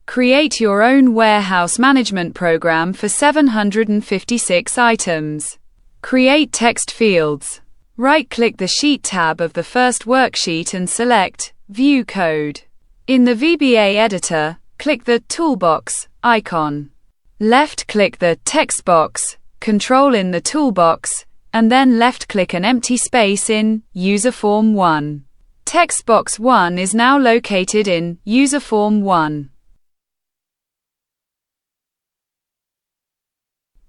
Create your own warehouse management program for 756 items. Create text fields. Right-click the Sheet tab of the first worksheet and select View Code. In the VBA editor, click the Toolbox icon. Left-click the text box, Control in the toolbox, and then left-click an empty space in User Form 1. Text box 1 is now located in User Form 1.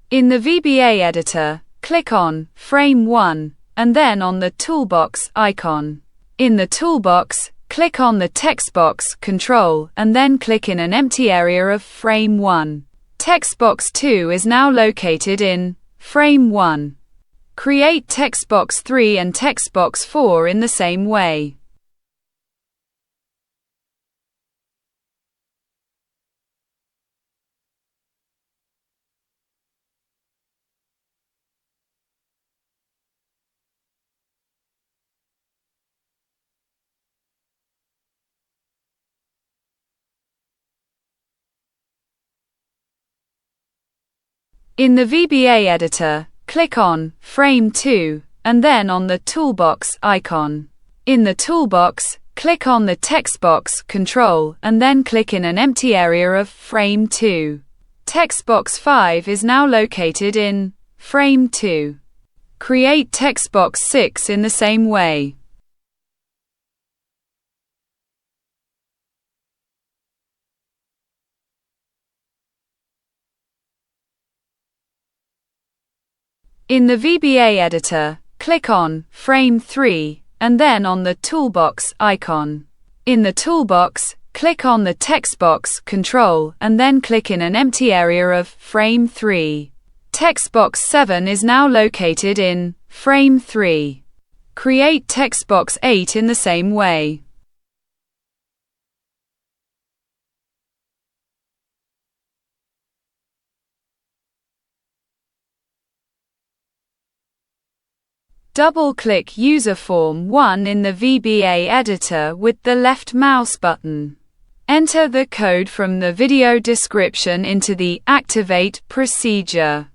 In the VBA editor, click on Frame 1, and then on the Toolbox icon. In the toolbox, click on the text box Control, and then click in an empty area of Frame 1. Text box 2 is now located in Frame 1. Create text box 3 and text box 4 in the same way. In the VBA editor, click on Frame 2, and then on the Toolbox icon. In the toolbox, click on the text box Control, and then click in an empty area of Frame 2. Text box 5 is now located in Frame 2. Create text box 6 in the same way. In the VBA editor, click on Frame 3, and then on the Toolbox icon. In the toolbox, click on the text box Control, and then click in an empty area of Frame 3. Text box 7 is now located in Frame 3. Create text box 8 in the same way. Double-click User Form 1 in the VBA editor with the left mouse button. Enter the code from the video description into the Activate procedure.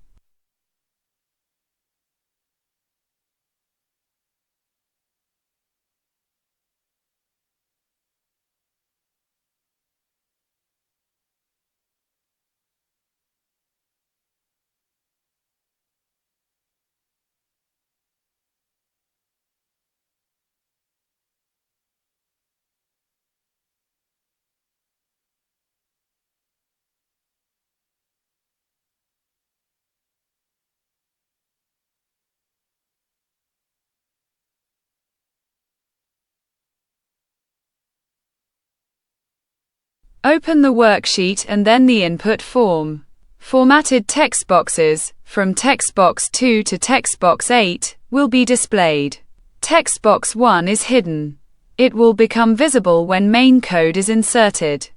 Open the worksheet and then the input form. Formatted text boxes, from text box 2 to text box 8, will be displayed. Text box 1 is hidden. It will become visible when main code is inserted.